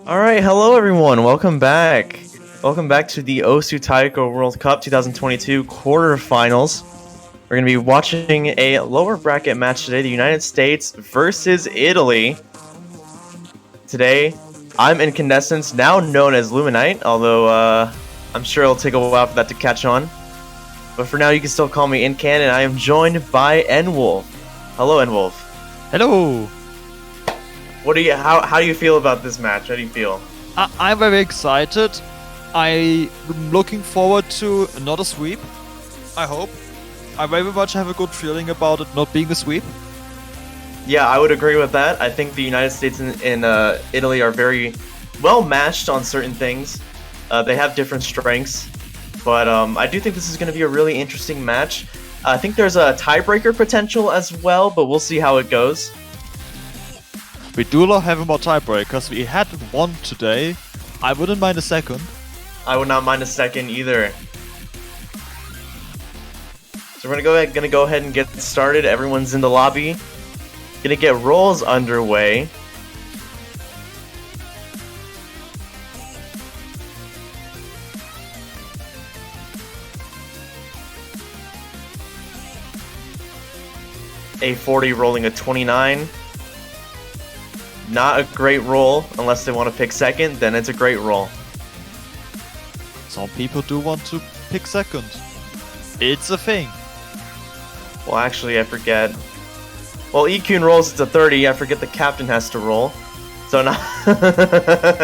Alright, hello everyone, welcome back. Welcome back to the Osu Taiko World Cup 2022 quarterfinals. We're going to be watching a lower bracket match today, the United States versus Italy. Today, I'm Incandescence, now known as Luminite, although I'm sure it'll take a while for that to catch on. But for now, you can still call me Incan, and I am joined by N-Wolf. Hello, N-Wolf. Hello. How do you feel about this match? How do you feel? I'm very excited. I'm looking forward to another sweep. I hope. I very much have a good feeling about it not being a sweep. Yeah, I would agree with that. I think the United States and Italy are very well matched on certain things. They have different strengths, but I do think this is going to be a really interesting match. I think there's a tiebreaker potential as well, but we'll see how it goes. We do not have more tiebreakers. We had one today. I wouldn't mind a second. I would not mind a second either. So we're gonna go ahead and get started. Everyone's in the lobby. Gonna get rolls underway. A40 rolling a 29. Not a great roll unless they want to pick second, then it's a great roll. Some people do want to pick second. It's a thing. Well, actually, I forget. Well, EQ rolls it's a 30. I forget the captain has to roll. So not,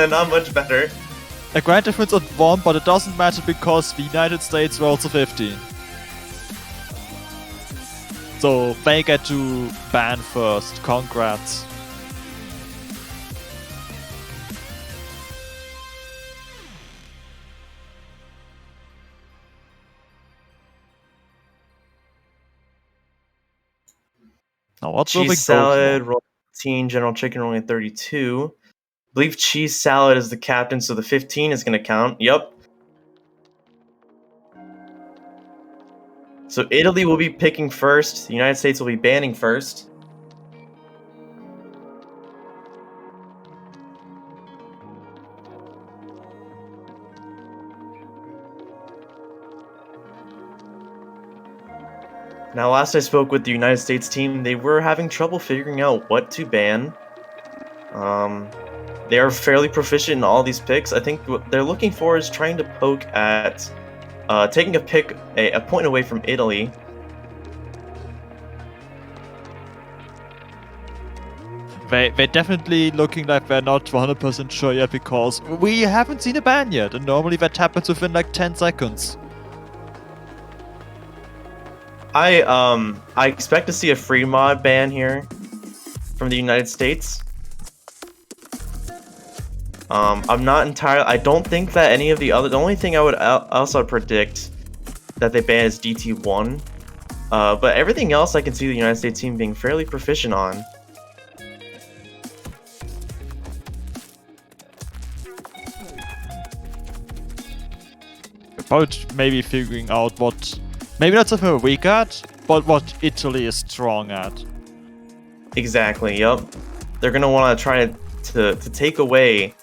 not much better. A grand difference on 1, but it doesn't matter because the United States rolls a 15. So they get to ban first. Congrats. Now what's the big Cheese salad, roll 15, general chicken rolling 32. I believe cheese salad is the captain, so the 15 is going to count. Yep. So Italy will be picking first. The United States will be banning first. Now, last I spoke with the United States team, they were having trouble figuring out what to ban. They are fairly proficient in all these picks. I think what they're looking for is trying to poke at taking a point away from Italy. They're definitely looking like they're not 100% sure yet because we haven't seen a ban yet, and normally that happens within like 10 seconds. I expect to see a free mod ban here from the United States. I'm not entirely. I don't think that any of the other. The only thing I would also predict that they ban is DT1. But everything else I can see the United States team being fairly proficient on. About maybe figuring out what, maybe not something we're weak at, but what Italy is strong at. Exactly. Yep. They're gonna want to try to take away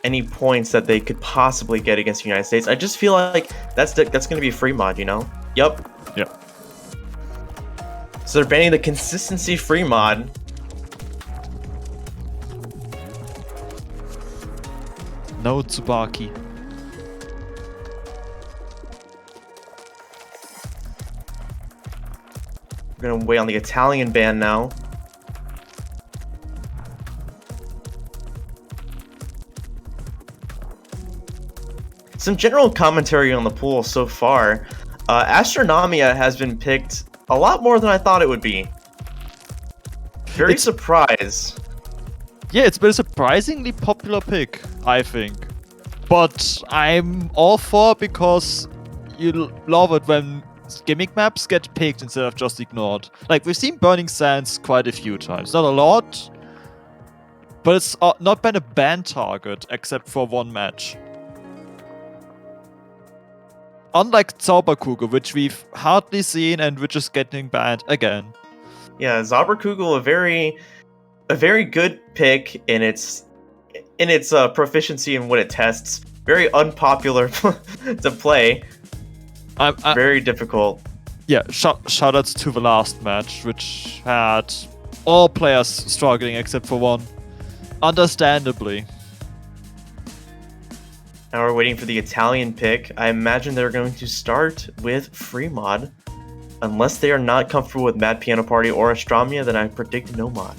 any points that they could possibly get against the United States. I just feel like that's gonna be a free mod, you know? Yep. Yep. So they're banning the consistency free mod. No Tsubaki. We're gonna wait on the Italian ban now. Some general commentary on the pool so far. Astronomia has been picked a lot more than I thought it would be. Very surprised. Yeah, it's been a surprisingly popular pick, I think. But I'm all for it because you love it when gimmick maps get picked instead of just ignored. Like, we've seen Burning Sands quite a few times. Not a lot, but it's not been a ban target except for one match. Unlike Zauberkugel, which we've hardly seen and which is getting banned again. Yeah, Zauberkugel, a very good pick in its proficiency in what it tests. Very unpopular to play. Very difficult. Yeah, shoutouts to the last match, which had all players struggling except for one. Understandably. Now we're waiting for the Italian pick. I imagine they're going to start with free mod. Unless they are not comfortable with Mad Piano Party or Astronomia, then I predict no mod.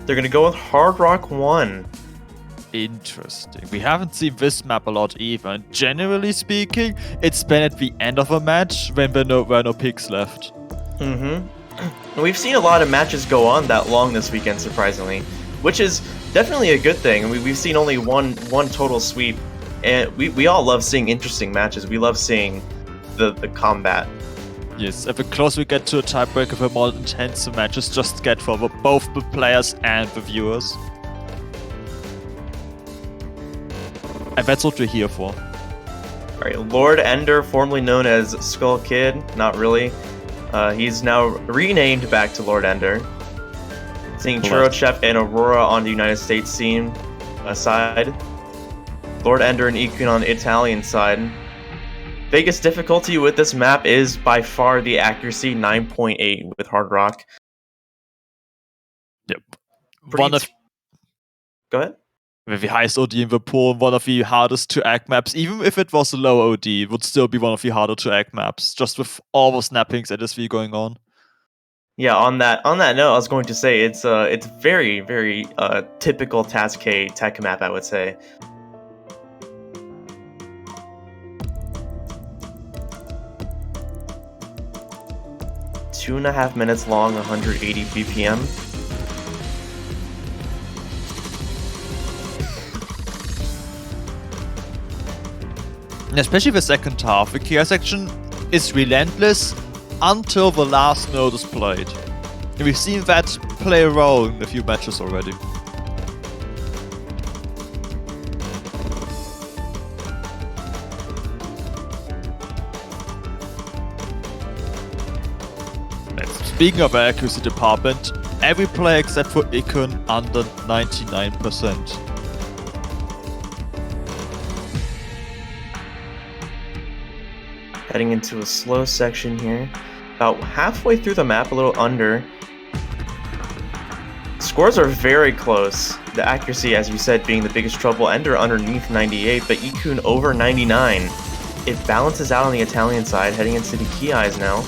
They're going to go with Hard Rock 1. Interesting. We haven't seen this map a lot either. And generally speaking, it's been at the end of a match when there were no picks left. Mm-hmm. We've seen a lot of matches go on that long this weekend, surprisingly, which is definitely a good thing. We've seen only one total sweep, and we all love seeing interesting matches. We love seeing the combat. Yes, and the closer we get to a tiebreaker, the more intense the matches just get for both the players and the viewers. And that's what we're here for. Alright, Lord Ender, formerly known as Skull Kid, not really. He's now renamed back to Lord Ender. Seeing Churro Chef and Aurora on the United States team side. Lord Ender and Ikun on the Italian side. Biggest difficulty with this map is by far the accuracy, 9.8 with Hard Rock. Yep. Go ahead. With the highest OD in the pool, one of the hardest to act maps. Even if it was a low OD, it would still be one of the harder to act maps, just with all the snappings at SV going on. Yeah, on that note, I was going to say it's very, very typical TAS-K tech map, I would say. Two and a half minutes long, 180 BPM. And especially the second half, the KI section is relentless until the last note is played. And we've seen that play a role in a few matches already. And speaking of the accuracy department, every player except for Ikun under 99%. Heading into a slow section here. About halfway through the map, a little under. Scores are very close. The accuracy, as you said, being the biggest trouble. Ender underneath 98, but Ikun over 99. It balances out on the Italian side, heading into the Kiais now.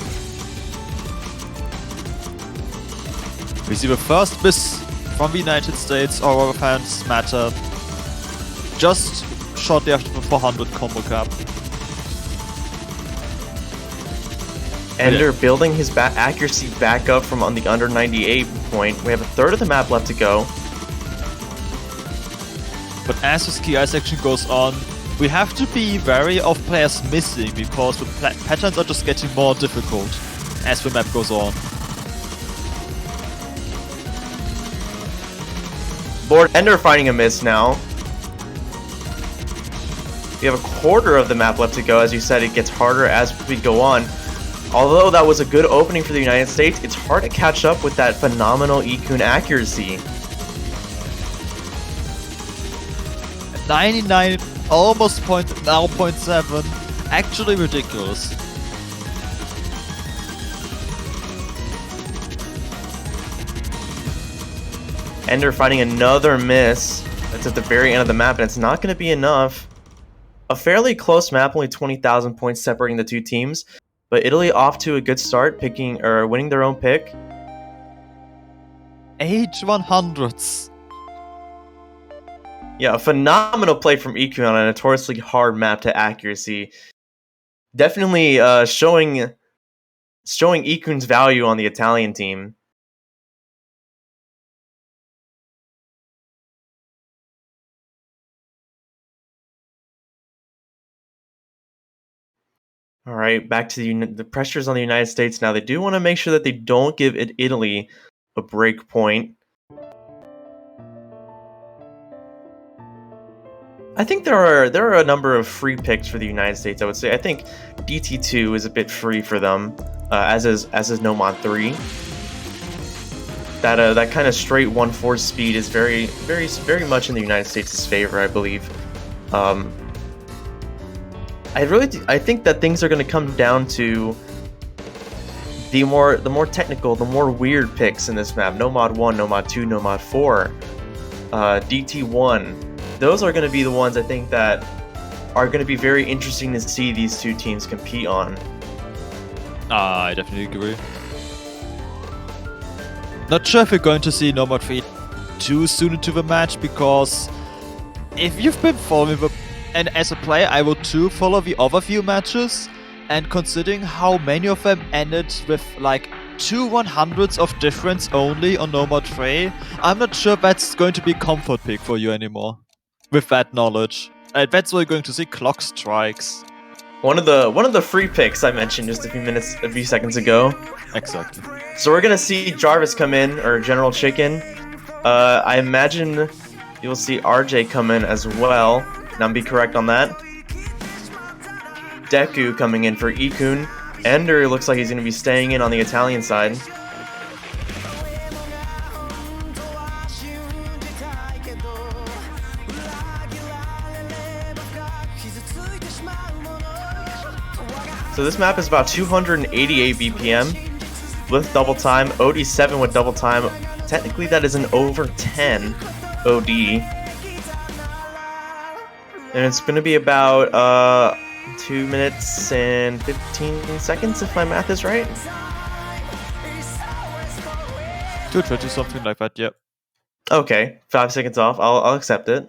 We see the first miss from the United States. Our fans matter. Just shortly after the 400 combo cap. Ender building his accuracy back up from on the under 98 point. We have a third of the map left to go. But as this KI section goes on, we have to be wary of players missing because the patterns are just getting more difficult as the map goes on. Lord Ender finding a miss now. We have a quarter of the map left to go. As you said, it gets harder as we go on. Although that was a good opening for the United States, it's hard to catch up with that phenomenal Ikun accuracy. 99, almost now 0.7, actually ridiculous. Ender finding another miss. That's at the very end of the map, and it's not going to be enough. A fairly close map, only 20,000 points separating the two teams. But Italy off to a good start, winning their own pick. 8/100s. Yeah, a phenomenal play from Ikun on a notoriously hard map to accuracy. Definitely showing Ikun's value on the Italian team. All right, back to the pressures on the United States now. They do want to make sure that they don't give Italy a break point. I think there are a number of free picks for the United States. I would say I think DT2 is a bit free for them, as is Nomad 3. That kind of straight 1/4 speed is very much in the United States' favor, I believe. I think that things are going to come down to the more technical, the more weird picks in this map. Nomad 1, Nomad 2, Nomad 4, DT1. Those are going to be the ones I think that are going to be very interesting to see these two teams compete on. I definitely agree. Not sure if we're going to see Nomad 3 too soon into the match, because if you've been following and as a player I will too follow the other few matches, and considering how many of them ended with like 2/100s of difference only on Nomad 3, I'm not sure that's going to be a comfort pick for you anymore. With that knowledge. And that's where you're going to see clock strikes. One of the free picks I mentioned just a few seconds ago. Exactly. So we're gonna see Jarvis come in, or General Chicken. I imagine you'll see RJ come in as well. Now be correct on that. Deku coming in for Ikun. Ender looks like he's gonna be staying in on the Italian side. So this map is about 288 BPM with double time, OD7 with double time. Technically that is an over 10 OD. And it's going to be about 2 minutes and 15 seconds if my math is right. 220, something like that, yep. Okay, 5 seconds off. I'll accept it.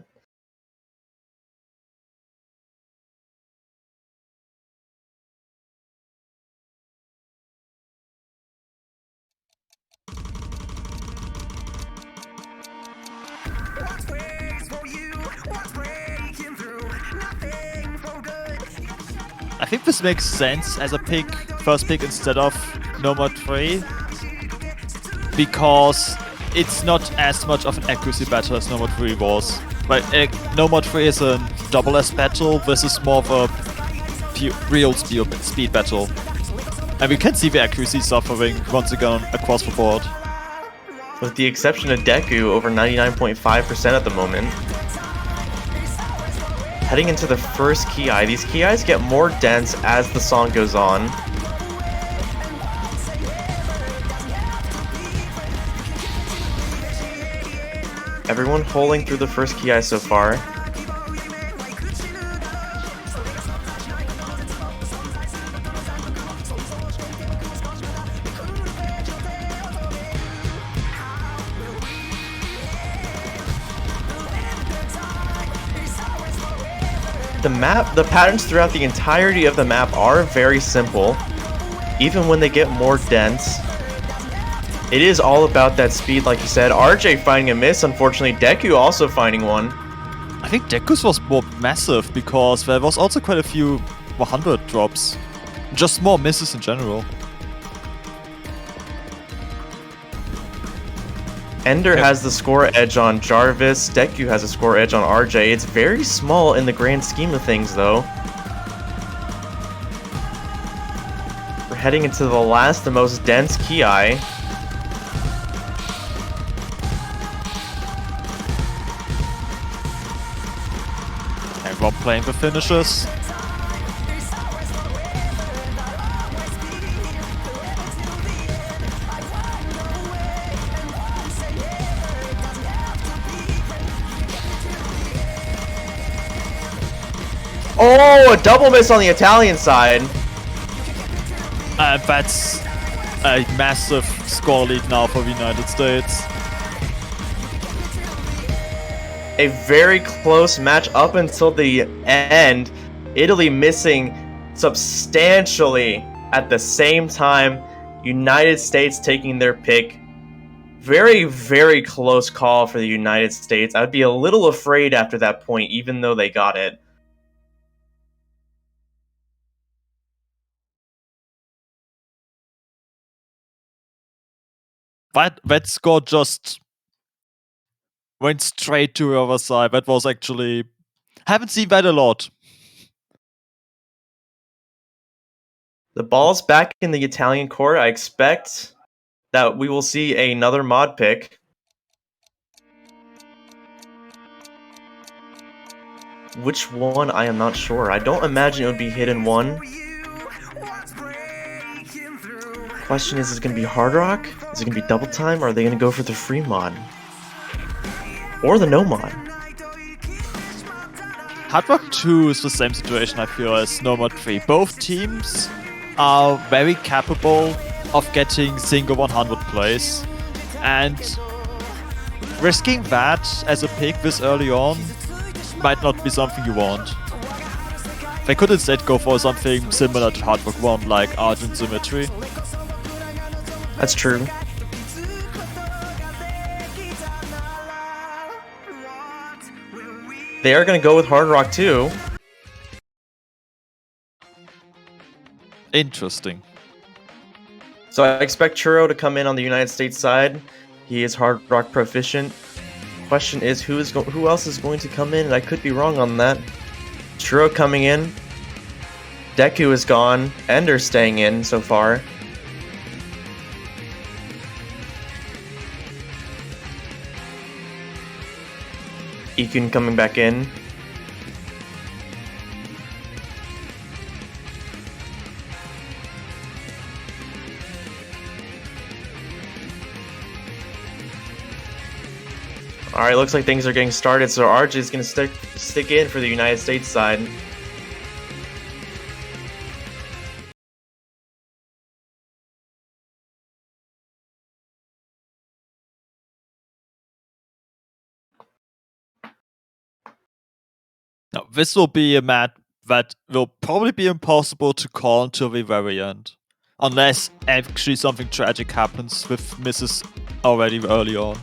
I think this makes sense as a pick, first pick instead of Nomad 3. Because it's not as much of an accuracy battle as Nomad 3 was. But Nomad 3 is a double S battle, this is more of a real speed battle. And we can see the accuracy suffering once again across the board. With the exception of Deku, over 99.5% at the moment. Heading into the first Ki, these Ki's get more dense as the song goes on. Everyone holding through the first Ki so far. The patterns throughout the entirety of the map are very simple, even when they get more dense. It is all about that speed, like you said. RJ finding a miss, unfortunately. Deku also finding one. I think Deku's was more massive because there was also quite a few 100 drops. Just more misses in general. Ender has the score edge on Jarvis. Deku has a score edge on RJ. It's very small in the grand scheme of things, though. We're heading into the last, the most dense Ki. Everyone playing the finishes. Oh, a double miss on the Italian side. That's a massive score lead now for the United States. A very close match up until the end. Italy missing substantially at the same time. United States taking their pick. Very, very close call for the United States. I'd be a little afraid after that point, even though they got it. That score just went straight to the other side. That was actually... haven't seen that a lot. The ball's back in the Italian court. I expect that we will see another mod pick. Which one, I am not sure. I don't imagine it would be Hidden 1. Question is it going to be Hard Rock? Is it going to be Double Time? Or are they going to go for the free mod? Or the no mod? Hard Rock 2 is the same situation, I feel, as Nomad 3. Both teams are very capable of getting single 100 plays. And risking that as a pick this early on might not be something you want. They could instead go for something similar to Hard Rock 1, like Argent Symmetry. That's true. They are going to go with Hard Rock 2. Interesting. So I expect Churro to come in on the United States side. He is Hard Rock proficient. Question is who else is going to come in, and I could be wrong on that. Churro coming in. Deku is gone. Ender staying in so far. Ikun coming back in. Alright, looks like things are getting started, so RJ is going to stick in for the United States side. Now, this will be a match that will probably be impossible to call until the very end. Unless actually something tragic happens with misses already early on.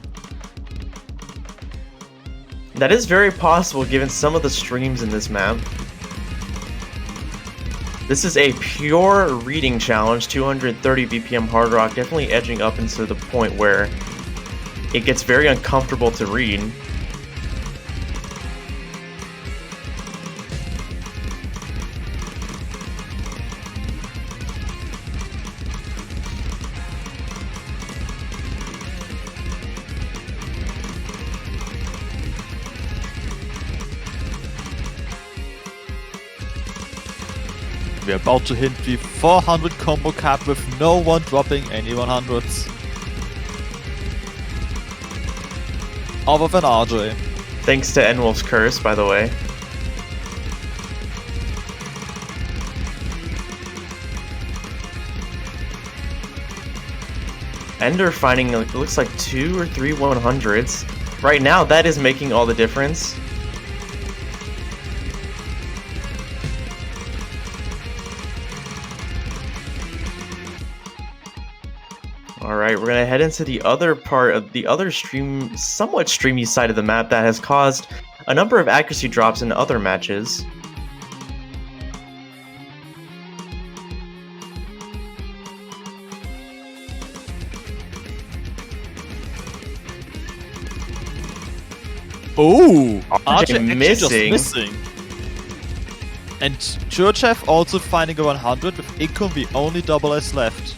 That is very possible given some of the streams in this map. This is a pure reading challenge, 230 BPM hard rock, definitely edging up into the point where it gets very uncomfortable to read. We're about to hit the 400 combo cap with no one dropping any 100s. Other than RJ. Thanks to N-Wolf's curse, by the way. Ender finding, it looks like 2 or 3 100s. Right now, that is making all the difference. Alright, we're gonna head into the other part of the other somewhat streamy side of the map that has caused a number of accuracy drops in other matches. Oh, RJ actually missing. just missing. And Churchev also finding a 100 with Ikon the only double S left.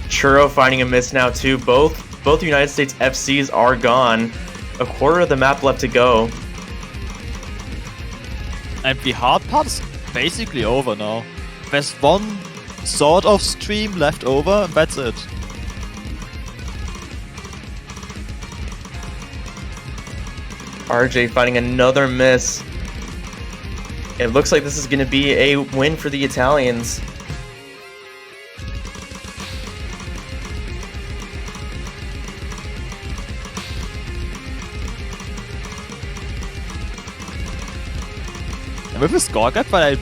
Churro finding a miss now too. Both United States FCs are gone. A quarter of the map left to go. And the hard part is basically over now. There's one sort of stream left over, and that's it. RJ finding another miss. It looks like this is going to be a win for the Italians. And with a score gap that I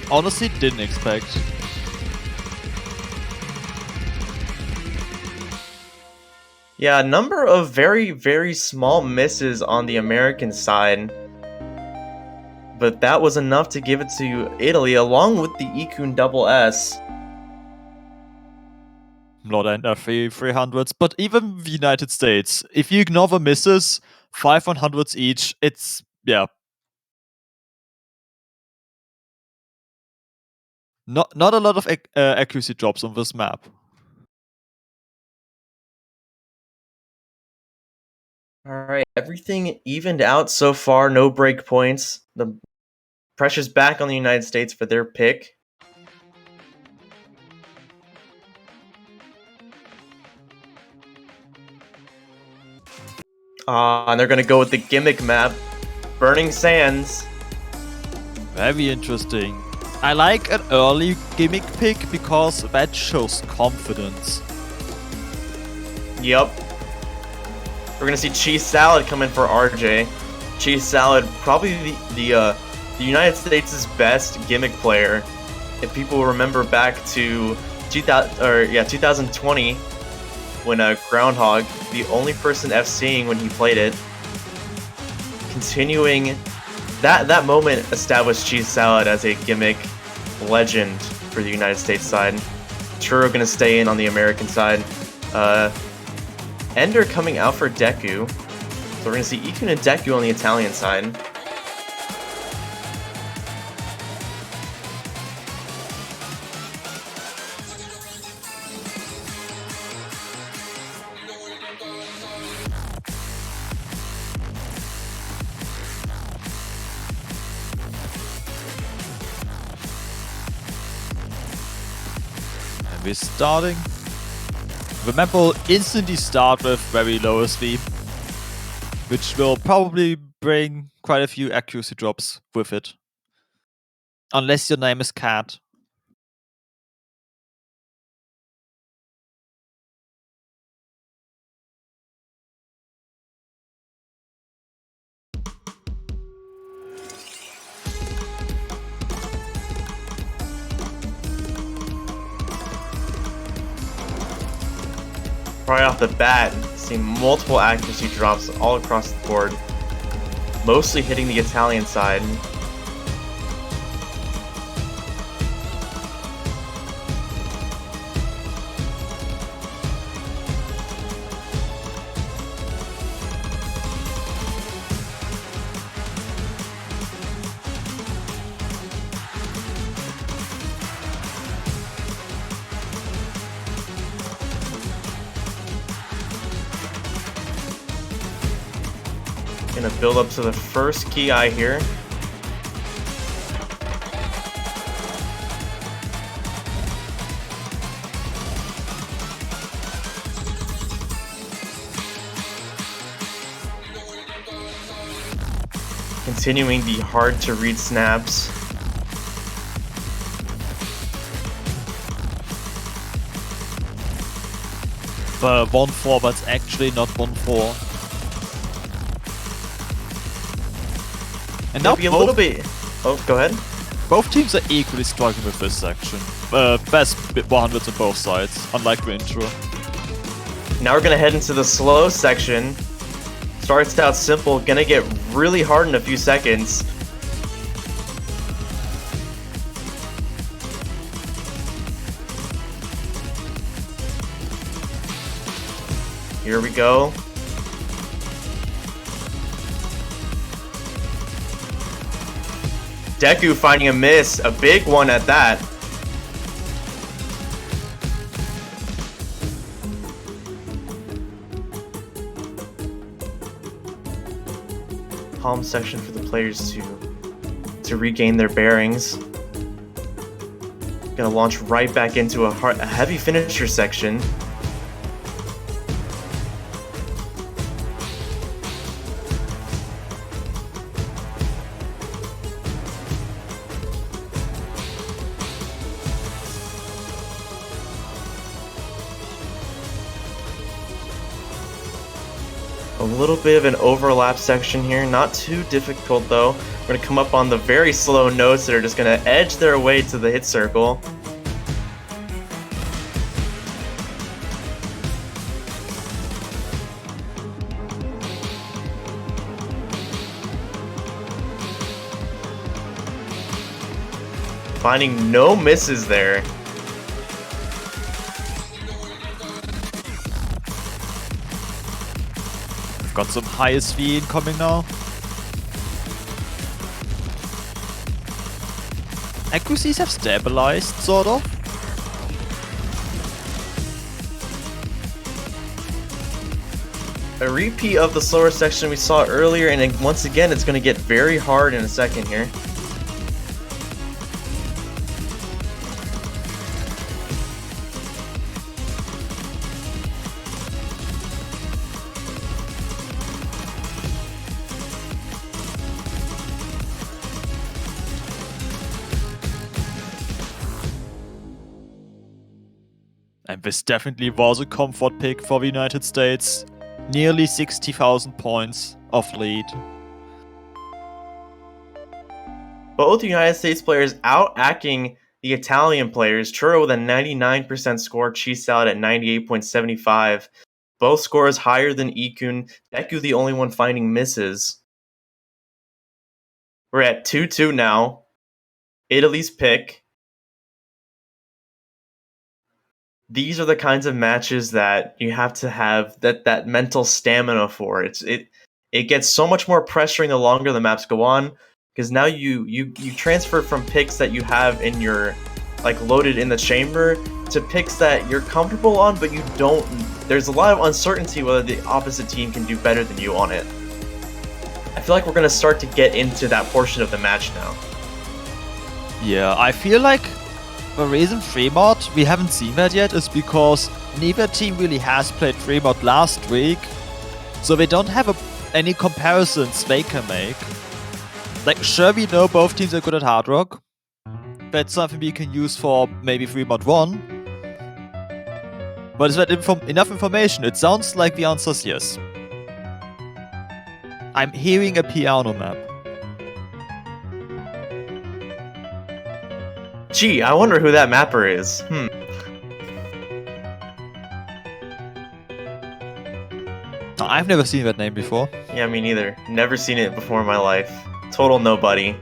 honestly didn't expect. Yeah, a number of very, very small misses on the American side. But that was enough to give it to Italy, along with the Ikun double S. Not enter 300s, but even the United States, if you ignore the misses, 5 100s each, it's, yeah. Not a lot of accuracy drops on this map. Alright, everything evened out so far, no break points. The pressure's back on the United States for their pick. And they're gonna go with the gimmick map, Burning Sands. Very interesting. I like an early gimmick pick because that shows confidence. Yep. We're gonna see Cheese Salad come in for RJ. Cheese Salad, probably the United States' best gimmick player. If people remember back to 2020, when Groundhog, the only person FCing when he played it, continuing that moment established Cheese Salad as a gimmick legend for the United States side. Churro gonna stay in on the American side. Ender coming out for Deku. So we're gonna see Ikun and Deku on the Italian side. And we're starting. Remember, we'll instantly start with very low sleep, which will probably bring quite a few accuracy drops with it. Unless your name is Cat. Right off the bat, seeing multiple accuracy drops all across the board, mostly hitting the Italian side. Gonna build up to the first key eye here. Continuing the hard to read snaps. But 1-4, but it's actually not 1-4. And now Maybe a little bit. Oh, go ahead. Both teams are equally struggling with this section. Best 100s on both sides, unlike the intro. Now we're gonna head into the slow section. Starts out simple, gonna get really hard in a few seconds. Here we go. Deku finding a miss, a big one at that. Palm section for the players to regain their bearings. Gonna launch right back into a heavy finisher section. A little bit of an overlap section here, not too difficult though. We're gonna come up on the very slow notes that are just gonna edge their way to the hit circle. Finding no misses there. Got some high SV incoming now. Accuracies have stabilized, sort of. A repeat of the slower section we saw earlier, and once again it's going to get very hard in a second here. And this definitely was a comfort pick for the United States. Nearly 60,000 points of lead. Both United States players out-acting the Italian players. Churro with a 99% score, Cheese Salad at 98.75. Both scores higher than Ikun. Deku the only one finding misses. We're at 2-2 now. Italy's pick. These are the kinds of matches that you have to have that mental stamina for. It gets so much more pressuring the longer the maps go on, because now you transfer from picks that you have in your loaded in the chamber to picks that you're comfortable on, but you don't. There's a lot of uncertainty whether the opposite team can do better than you on it. I feel like we're gonna start to get into that portion of the match now. Yeah, I feel like the reason Fremont we haven't seen that yet is because neither team really has played Fremont last week, so they don't have any comparisons they can make. Sure, we know both teams are good at Hard Rock. That's something we can use for maybe Fremont 1. But is that enough information? It sounds like the answer is yes. I'm hearing a piano map. Gee, I wonder who that mapper is. I've never seen that name before. Yeah, me neither. Never seen it before in my life. Total nobody.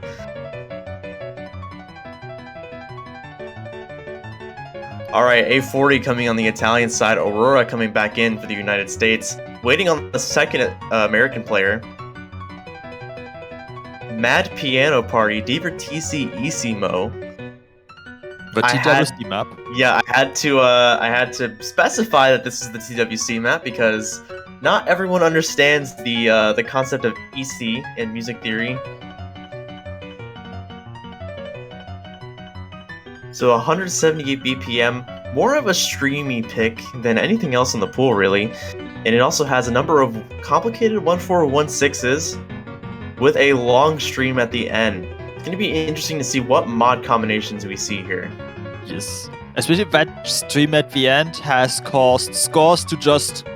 Alright, A40 coming on the Italian side, Aurora coming back in for the United States. Waiting on the second American player. Mad Piano Party, Divertissimo. The TWC map. Yeah, I had to specify that this is the TWC map because not everyone understands the concept of EC in music theory. So 178 BPM, more of a streamy pick than anything else in the pool, really. And it also has a number of complicated 1416s with a long stream at the end. It's going to be interesting to see what mod combinations we see here. Yes. Especially that stream at the end has caused scores to just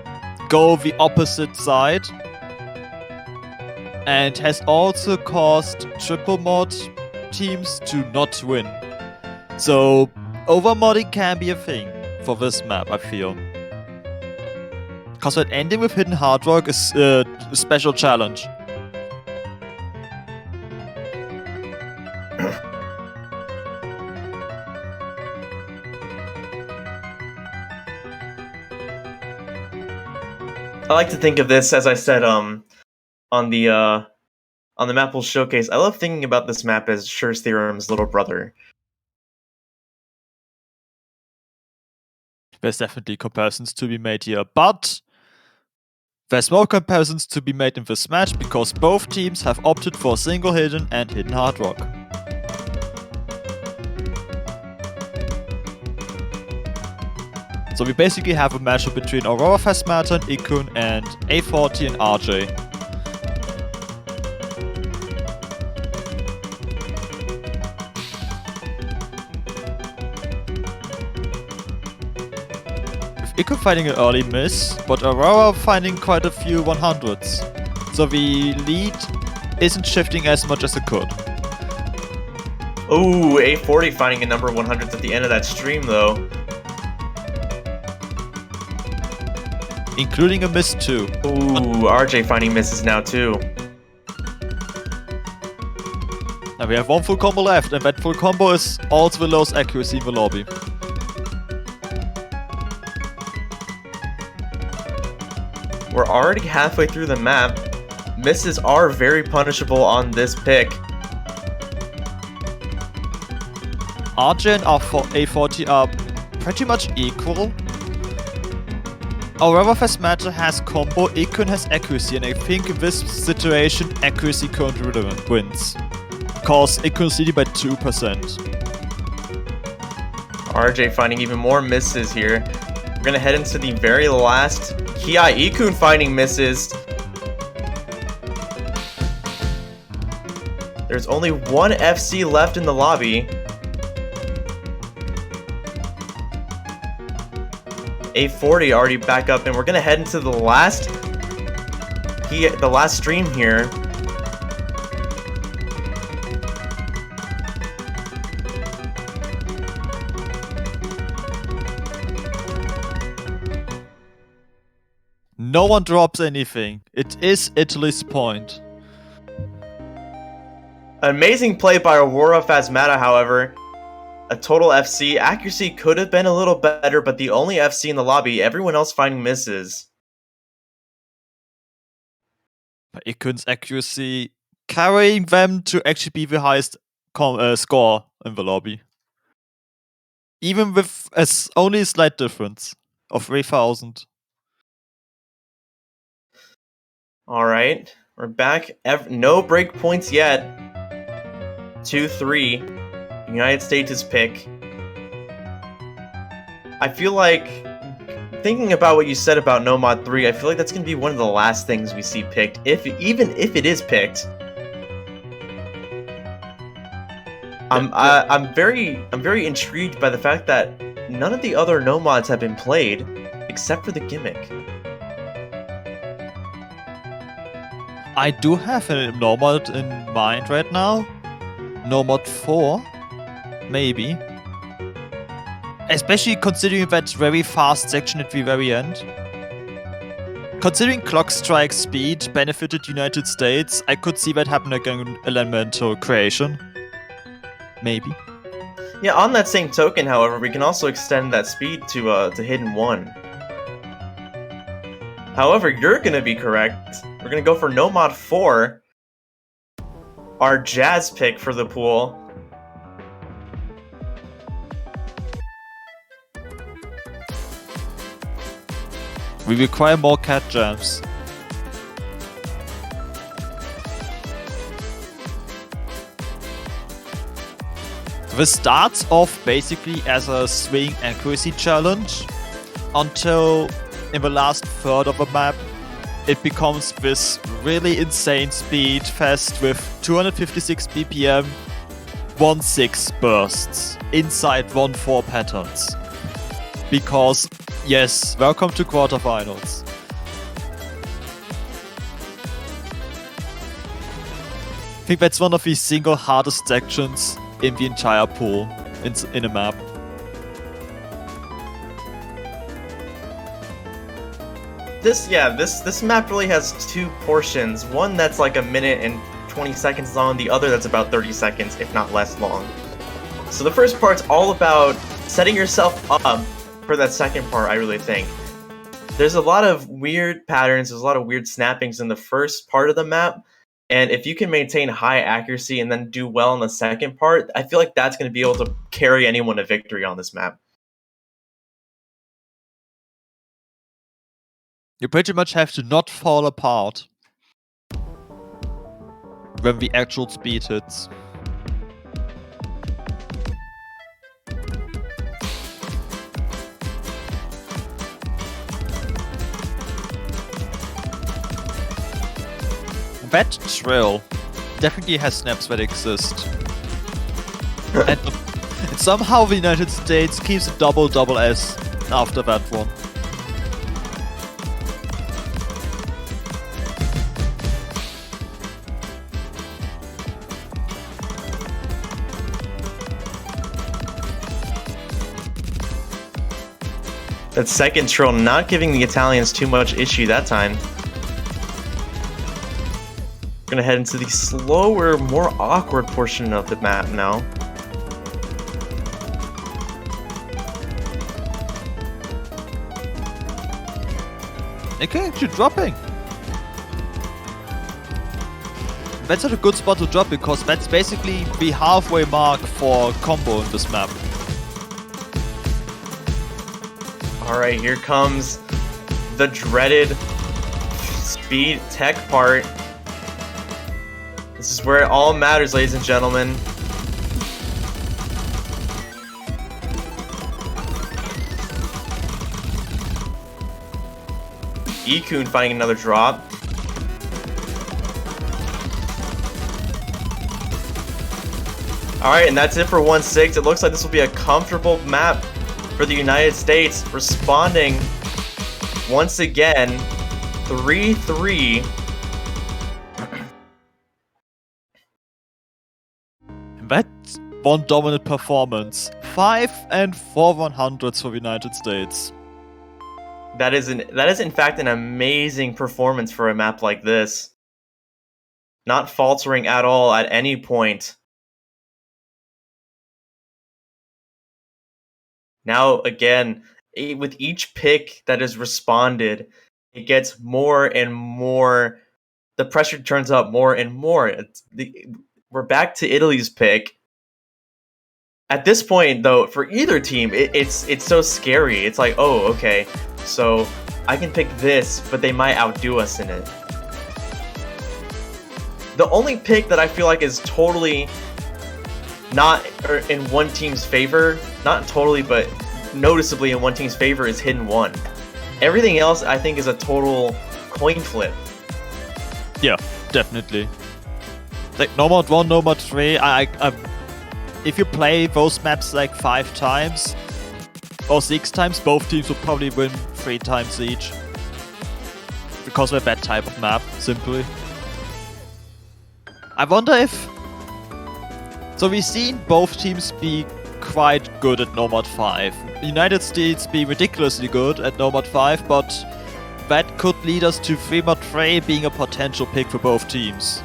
go the opposite side. And has also caused triple mod teams to not win. So, overmodding can be a thing for this map, I feel. Because that ending with Hidden Hard Rock is a special challenge. I like to think of this, as I said, on the map we'll showcase. I love thinking about this map as Schur's Theorem's little brother. There's definitely comparisons to be made here, but there's more comparisons to be made in this match because both teams have opted for Single Hidden and Hidden Hard Rock. So we basically have a matchup between Aurora Fastmatter and Ikun and A40 and RJ. Ikun finding an early miss, but Aurora finding quite a few 100s. So the lead isn't shifting as much as it could. Ooh, A40 finding a number of 100s at the end of that stream, though. Including a miss too. Ooh, RJ finding misses now too. Now we have one full combo left, and that full combo is also the lowest accuracy in the lobby. We're already halfway through the map. Misses are very punishable on this pick. RJ and A40 are pretty much equal. Aurora Fastmatter has combo, Ikun has accuracy, and I think in this situation accuracy currently wins. Cause Ikun's leading by 2%. RJ finding even more misses here. We're gonna head into the very last. Kiai Ikun finding misses. There's only one FC left in the lobby. A40 already back up, and we're gonna head into the last stream here. No one drops anything. It is Italy's point. Amazing play by Aurora Fastmatter, however. A total FC. Accuracy could have been a little better, but the only FC in the lobby, everyone else finding misses. Ikun's accuracy carrying them to actually be the highest score in the lobby. Even with only a slight difference of 3,000. Alright, we're back. No break points yet. 2-3. United States' pick. I feel like, thinking about what you said about No Mod 3, I feel like that's going to be one of the last things we see picked, even if it is picked. I'm very intrigued by the fact that none of the other No Mods have been played, except for the gimmick. I do have a No Mod in mind right now. No Mod 4. Maybe. Especially considering that very fast section at the very end. Considering Clock Strike's speed benefited United States, I could see that happen again in elemental creation. Maybe. Yeah, on that same token, however, we can also extend that speed to Hidden 1. However, you're gonna be correct. We're gonna go for No Mod 4, our Jazz pick for the pool. We require more cat jams. This starts off basically as a swing accuracy challenge until in the last third of the map it becomes this really insane speed fest with 256 BPM, 1-6 bursts inside 1-4 patterns. Because, yes, welcome to quarterfinals. I think that's one of the single hardest sections in the entire pool in a map. This map really has two portions. One that's like a minute and 20 seconds long, the other that's about 30 seconds, if not less long. So the first part's all about setting yourself up for that second part, I really think. There's a lot of weird patterns, there's a lot of weird snappings in the first part of the map, and if you can maintain high accuracy and then do well in the second part, I feel like that's going to be able to carry anyone to victory on this map. You pretty much have to not fall apart when the actual speed hits. That trill definitely has snaps that exist. and somehow the United States keeps a double S after that one. That second trill not giving the Italians too much issue that time. We're gonna head into the slower, more awkward portion of the map now. Okay, you're dropping. That's not a good spot to drop because that's basically the halfway mark for combo in this map. Alright, here comes the dreaded speed tech part. This is where it all matters, ladies and gentlemen. Ikun finding another drop. Alright, and that's it for 1-6. It looks like this will be a comfortable map for the United States, responding once again 3-3. That's one dominant performance. 5 and 4 100s for the United States. That is in fact an amazing performance for a map like this. Not faltering at all at any point. Now again, with each pick that is responded, it gets more and more. The pressure turns up more and more. We're back to Italy's pick. At this point, though, for either team, it's so scary. It's like, oh, okay, so I can pick this, but they might outdo us in it. The only pick that I feel like is totally not in one team's favor, not totally, but noticeably in one team's favor, is Hidden 1. Everything else, I think, is a total coin flip. Yeah, definitely. Like No Mod 1, No Mod 3, if you play those maps like 5 times or 6 times, both teams will probably win 3 times each. Because they're that type of map, simply. I wonder if... So we've seen both teams be quite good at No Mod 5. The United States be ridiculously good at No Mod 5, but that could lead us to Fremont Trey being a potential pick for both teams.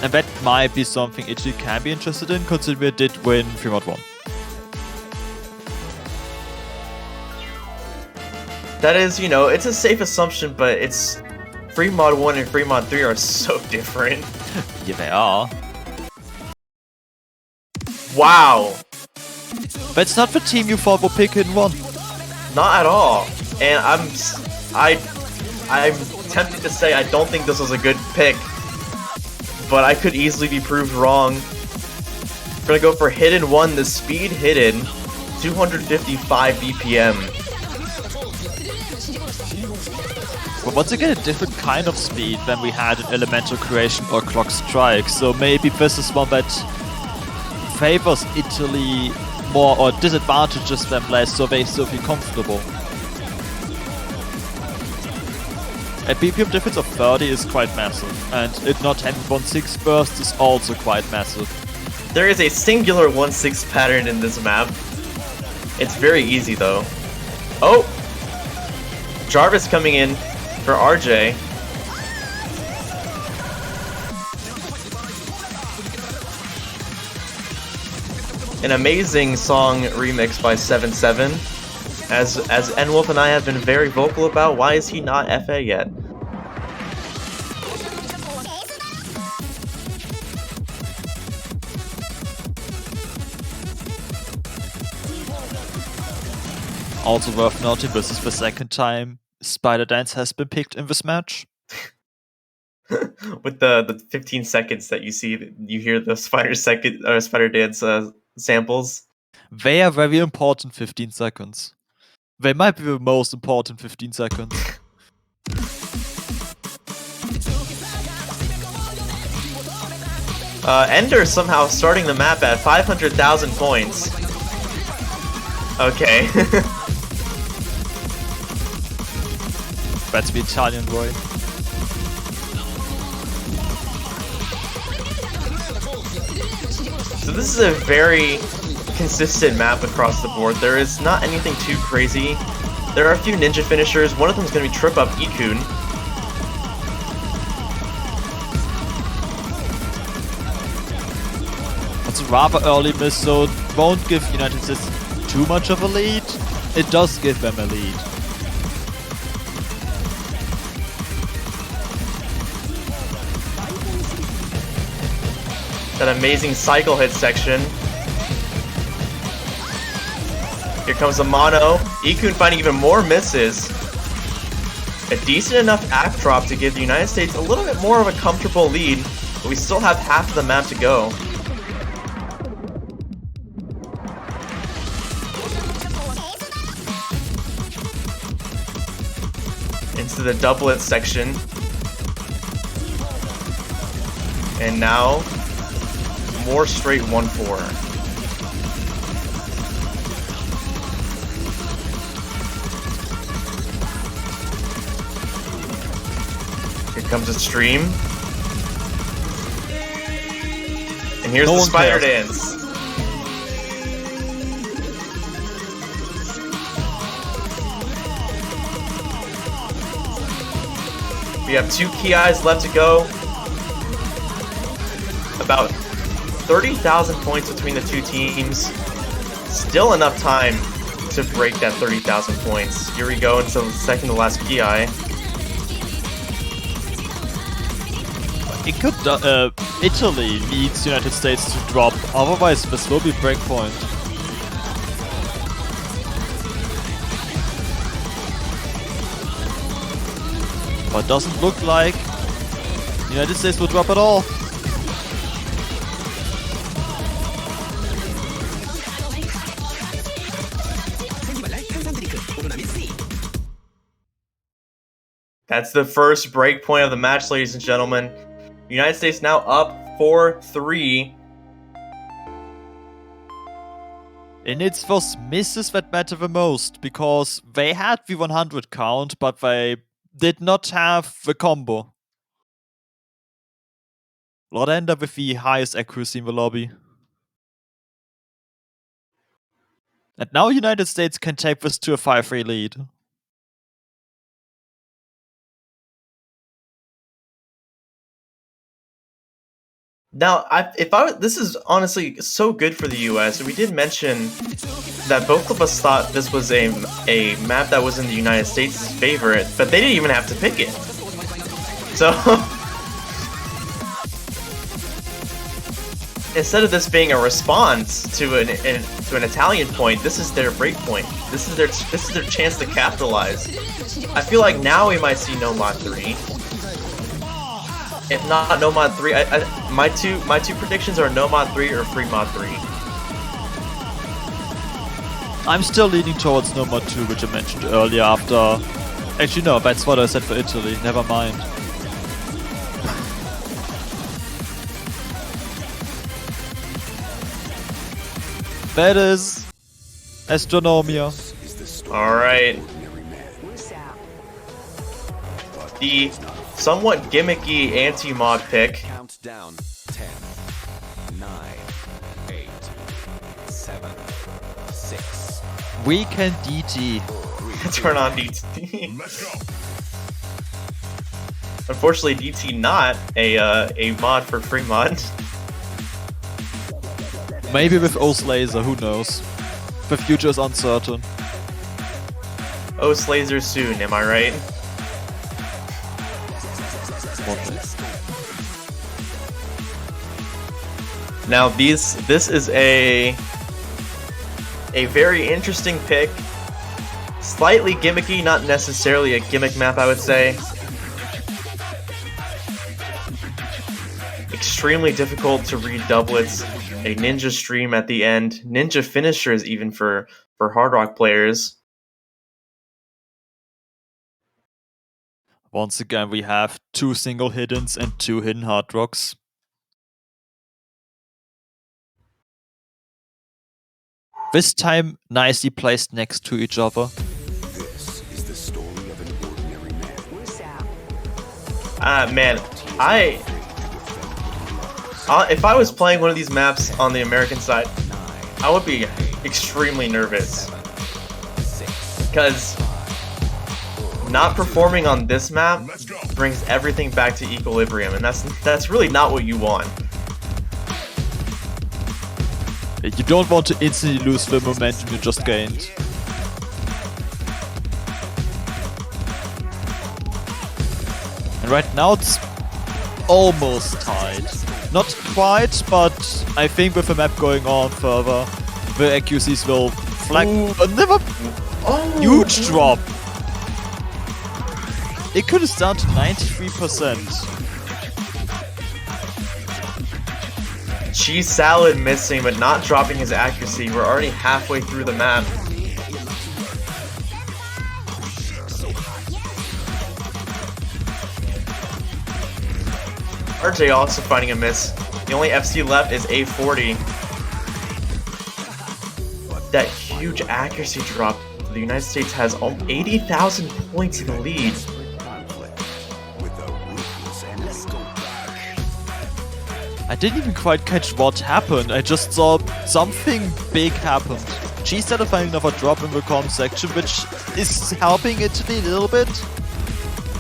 And that might be something Italy can be interested in, considering we did win Fremont 1. That is, it's a safe assumption, but it's Fremont 1 and Fremont 3 are so different. Yeah, they are. Wow. That's not the team you thought would pick in 1. Not at all. And I'm tempted to say I don't think this was a good pick, but I could easily be proved wrong. We're gonna go for Hidden 1, the speed Hidden, 255 BPM. But once again, a different kind of speed than we had in Elemental Creation or Clock Strike, so maybe this is one that favors Italy more or disadvantages them less, so they still feel comfortable. A BPM difference of 30 is quite massive, and it not having 1-6 burst is also quite massive. There is a singular 1-6 pattern in this map. It's very easy though. Oh! Jarvis coming in for RJ. An amazing song remix by 7-7. As N-Wolf and I have been very vocal about, why is he not FA yet? Also worth noting, this is the second time Spider Dance has been picked in this match. With the 15 seconds that you hear the Spider Dance samples. They are very important 15 seconds. They might be the most important 15 seconds. Ender somehow starting the map at 500,000 points. Okay. That's the Italian boy. So this is a very consistent map across the board. There is not anything too crazy. There are a few ninja finishers. One of them is going to be Trip Up Ikun. It's a rather early miss, so it won't give United States too much of a lead. It does give them a lead. That amazing cycle hit section. Here comes the mono. Ikun finding even more misses. A decent enough act drop to give the United States a little bit more of a comfortable lead, but we still have half of the map to go. Into the doublet section. And now, more straight 1-4. Here comes a stream. And here's the spider dance. We have 2 key eyes left to go. About 30,000 points between the two teams. Still enough time to break that 30,000 points. Here we go until the second to last key eye. It could, Italy needs United States to drop, otherwise this will be breakpoint. But doesn't look like United States will drop at all. That's the first break point of the match, ladies and gentlemen. United States now up 4-3. And it's those misses that matter the most, because they had the 100 count, but they did not have the combo. Lordenda with the highest accuracy in the lobby. And now United States can take this to a 5-3 lead. Now, this is honestly so good for the U.S. We did mention that both of us thought this was a map that was in the United States' favorite, but they didn't even have to pick it. So instead of this being a response to an Italian point, this is their break point. This is their chance to capitalize. I feel like now we might see no mod 3. If not no mod 3, my two predictions are no mod 3 or free mod 3. I'm still leaning towards no mod 2, which I mentioned earlier after... Actually no, that's what I said for Italy, never mind. That is... Astronomia. Alright. The somewhat gimmicky anti-mod pick. Countdown 10, 9, 8, 7, 6. Weekend DT. Turn on DT. Unfortunately, DT not a mod for free mod. Maybe with O's laser, who knows? The future is uncertain. O's laser soon, am I right? Now this is a very interesting pick. Slightly gimmicky, not necessarily a gimmick map, I would say. Extremely difficult to read doublets. A ninja stream at the end. Ninja finishers even for Hard Rock players. Once again, we have 2 single hiddens and 2 hidden hard rocks. This time nicely placed next to each other. This is the story of an ordinary man. Man, if I was playing one of these maps on the American side, I would be extremely nervous. Because not performing on this map brings everything back to equilibrium, and that's really not what you want. You don't want to instantly lose the momentum you just gained. And right now it's almost tied. Not quite, but I think with the map going on further, the accuracies will flag. Never. Huge drop. It could have down to 93%. Cheese salad missing, but not dropping his accuracy. We're already halfway through the map. RJ also finding a miss. The only FC left is A40. That huge accuracy drop. The United States has 80,000 points in the lead. I didn't even quite catch what happened. I just saw something big happened. She started finding another drop in the com section, which is helping Italy a little bit,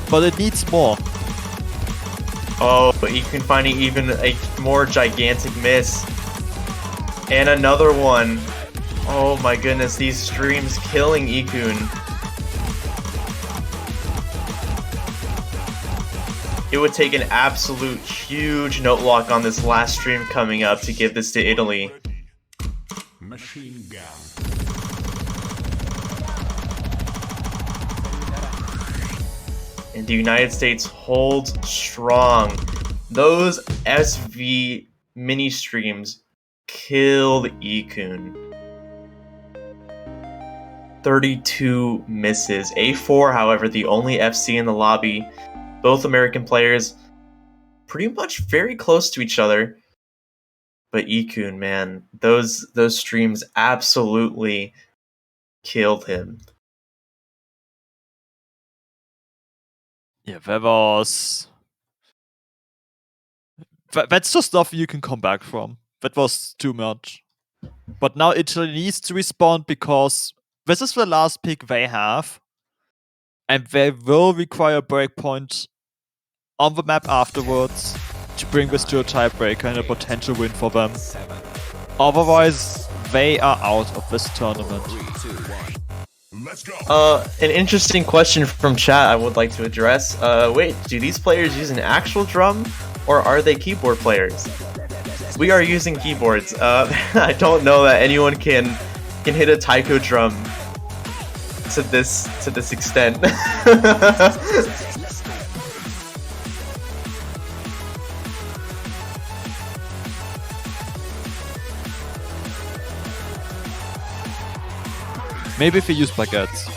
but it needs more. Oh, but you can find even a more gigantic miss. And another one. Oh my goodness, these streams killing Ikun. It would take an absolute huge note lock on this last stream coming up to give this to Italy. Machine gun. And the United States holds strong. Those SV mini streams killed Ikun. 32 misses. A4, however, the only FC in the lobby. Both American players pretty much very close to each other. But Ikun, man, those streams absolutely killed him. Yeah, that was... That's just stuff you can come back from. That was too much. But now Italy needs to respond because this is the last pick they have. And they will require a breakpoint on the map afterwards to bring this to a tiebreaker and a potential win for them. Otherwise, they are out of this tournament. An interesting question from chat I would like to address. Wait, do these players use an actual drum, or are they keyboard players? We are using keyboards. I don't know that anyone can hit a taiko drum to this extent. Maybe if you use baguettes.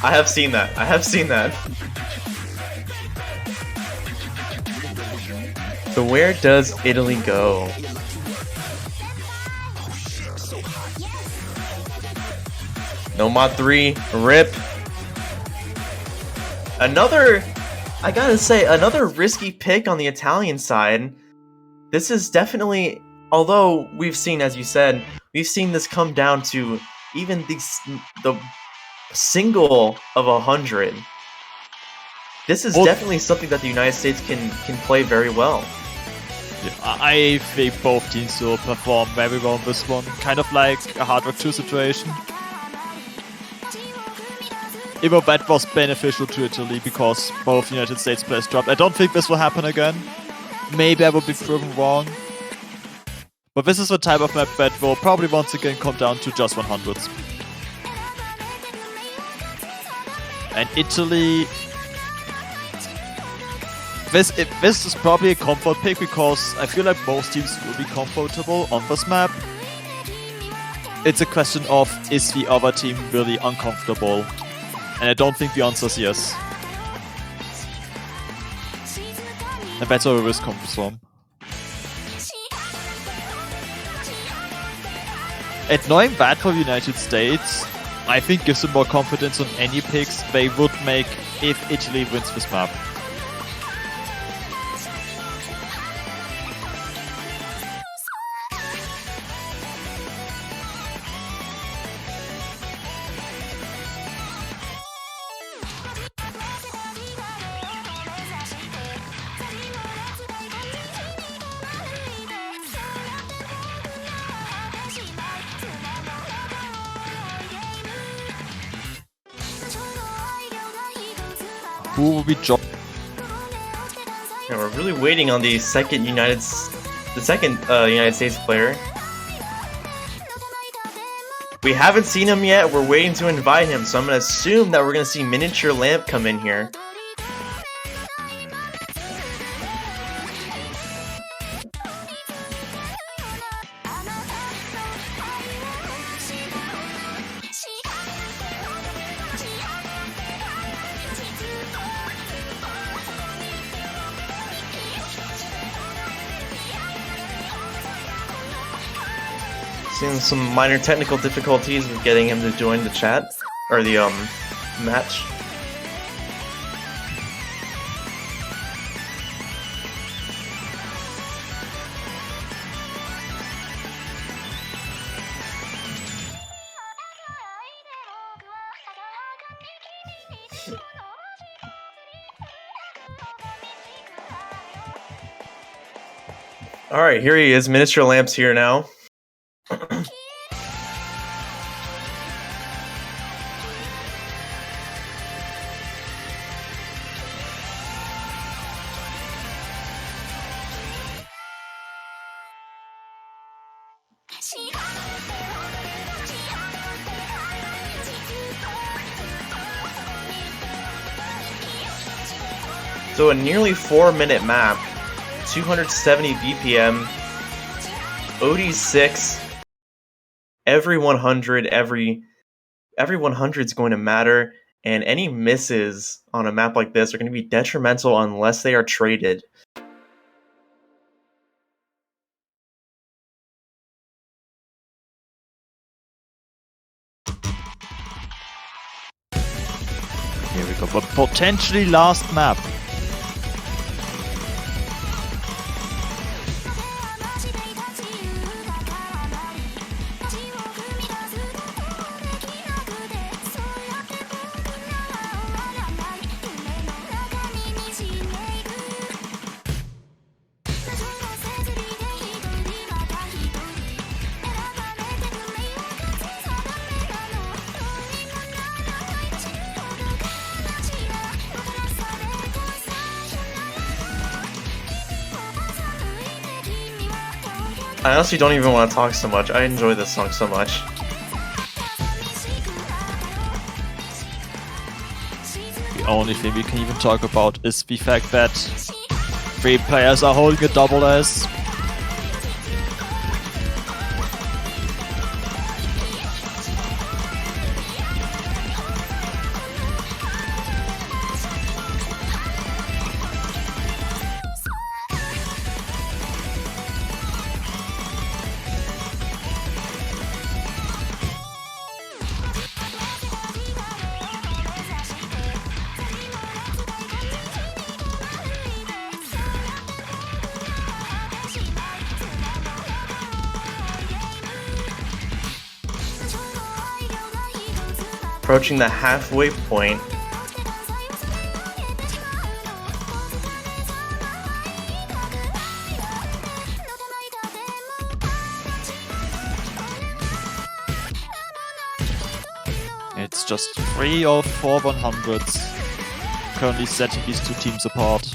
I have seen that. I have seen that. So where does Italy go? No mod 3, rip. Another, I gotta say, another risky pick on the Italian side. This is definitely, although we've seen, as you said, we've seen this come down to even the single of 100. This is definitely something that the United States can play very well. Yeah, I think both teams will perform very well in this one. Kind of like a Hard Rock 2 situation. Even that was beneficial to Italy because both United States players dropped. I don't think this will happen again. Maybe I will be proven wrong. But this is the type of map that will probably once again come down to just 100s. And Italy... This is probably a comfort pick because I feel like most teams will be comfortable on this map. It's a question of, is the other team really uncomfortable? And I don't think the answer is yes. And that's where the risk comes from. And knowing that for the United States, I think gives them more confidence on any picks they would make if Italy wins this map. Who will be job? Yeah, we're really waiting on the second United States player. We haven't seen him yet. We're waiting to invite him, so I'm gonna assume that we're gonna see Miniature Lamp come in here. Seeing some minor technical difficulties with getting him to join the chat, or the match. Alright, here he is. Miniature Lamp's here now. So a nearly 4-minute map, 270 BPM, OD6, every 100, every 100 is going to matter, and any misses on a map like this are going to be detrimental unless they are traded. Here we go, but potentially last map. I honestly don't even want to talk so much. I enjoy this song so much. The only thing we can even talk about is the fact that 3 players are holding a double S. Approaching the halfway point. It's just 3 or 4 100s currently setting these two teams apart.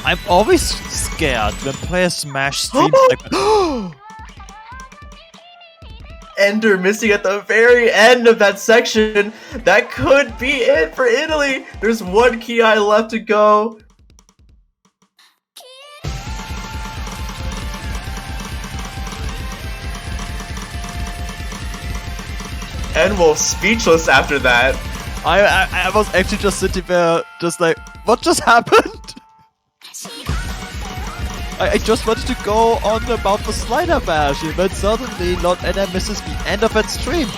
I'm always scared when players smash streams like that. Ender missing at the very end of that section. That could be it for Italy. There's one Ki left to go. And we're speechless after that. I was actually just sitting there, just like, what just happened? I just wanted to go on about the slider bash, and then suddenly Lord Enna misses the end of that stream.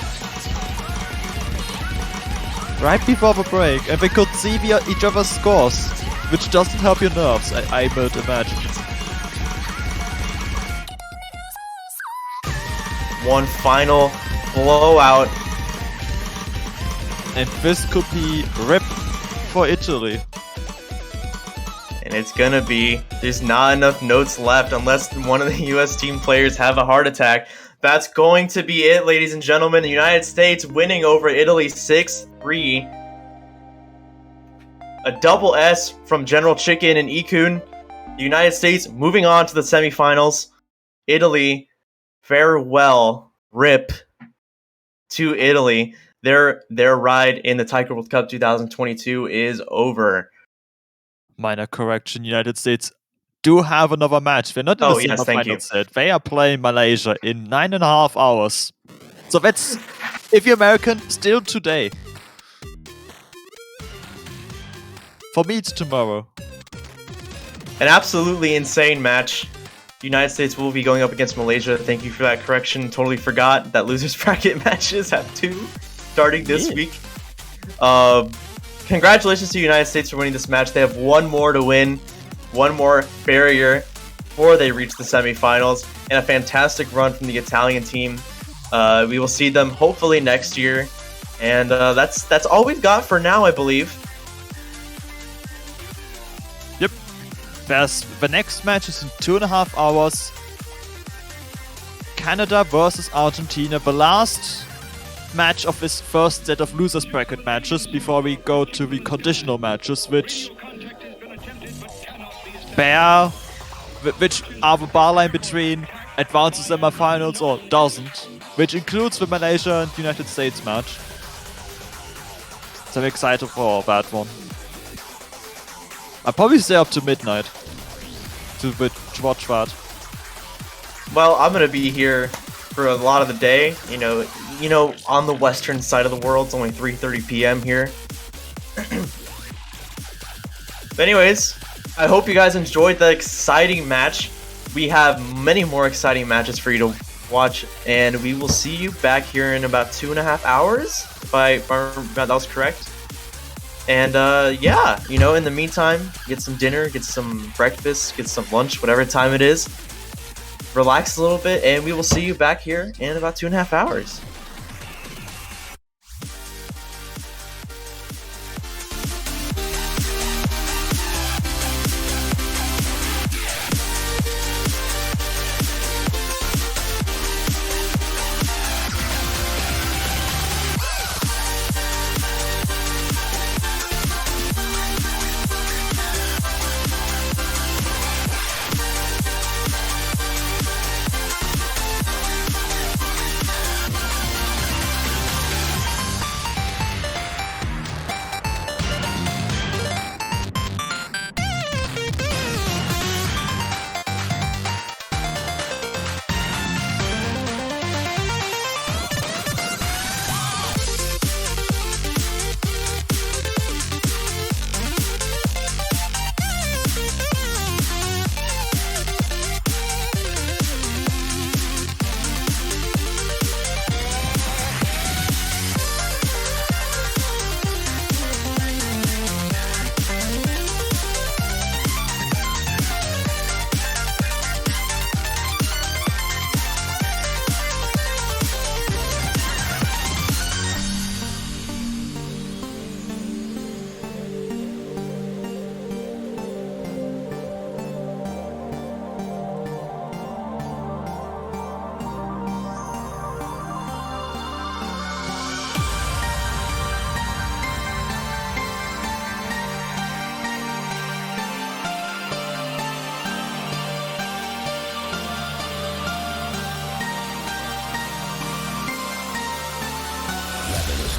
Right before the break, and we could see each other's scores, which doesn't help your nerves, I would imagine. One final blowout. And this could be RIP for Italy. And it's gonna be, there's not enough notes left unless one of the US team players have a heart attack. That's going to be it, ladies and gentlemen. The United States winning over Italy 6-3. A double S from General Chicken and Ikun. The United States moving on to the semifinals. Italy, farewell, RIP to Italy. Their ride in the Taiko World Cup 2022 is over. Minor correction, United States do have another match. They're not in the semifinals set. They are playing Malaysia in 9.5 hours. So that's, if you're American, still today. For me, it's tomorrow. An absolutely insane match. The United States will be going up against Malaysia. Thank you for that correction. Totally forgot that losers bracket matches have 2 starting this week. Congratulations to the United States for winning this match. They have one more to win, one more barrier before they reach the semifinals, and a fantastic run from the Italian team. We will see them hopefully next year, and that's all we've got for now, I believe. Yep. The next match is in 2.5 hours. Canada versus Argentina, the last match of this first set of losers bracket matches before we go to the conditional matches, which are the bar line between advances semifinals or doesn't, which includes the Malaysia and United States match. So I'm excited for that one. I'll probably stay up to midnight to watch that. Well, I'm gonna be here for a lot of the day. You know, on the western side of the world, it's only 3:30 p.m. here. But anyways, I hope you guys enjoyed the exciting match. We have many more exciting matches for you to watch, and we will see you back here in about 2.5 hours. If that was correct. And yeah, you know, in the meantime, get some dinner, get some breakfast, get some lunch, whatever time it is. Relax a little bit, and we will see you back here in about 2.5 hours.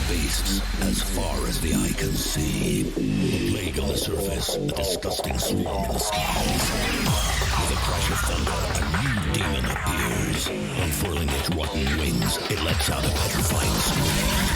Beasts as far as the eye can see. A plague on the surface, a disgusting swarm in the skies. With a crash of thunder, a new demon appears. Unfurling its rotten wings, it lets out a petrifying scream.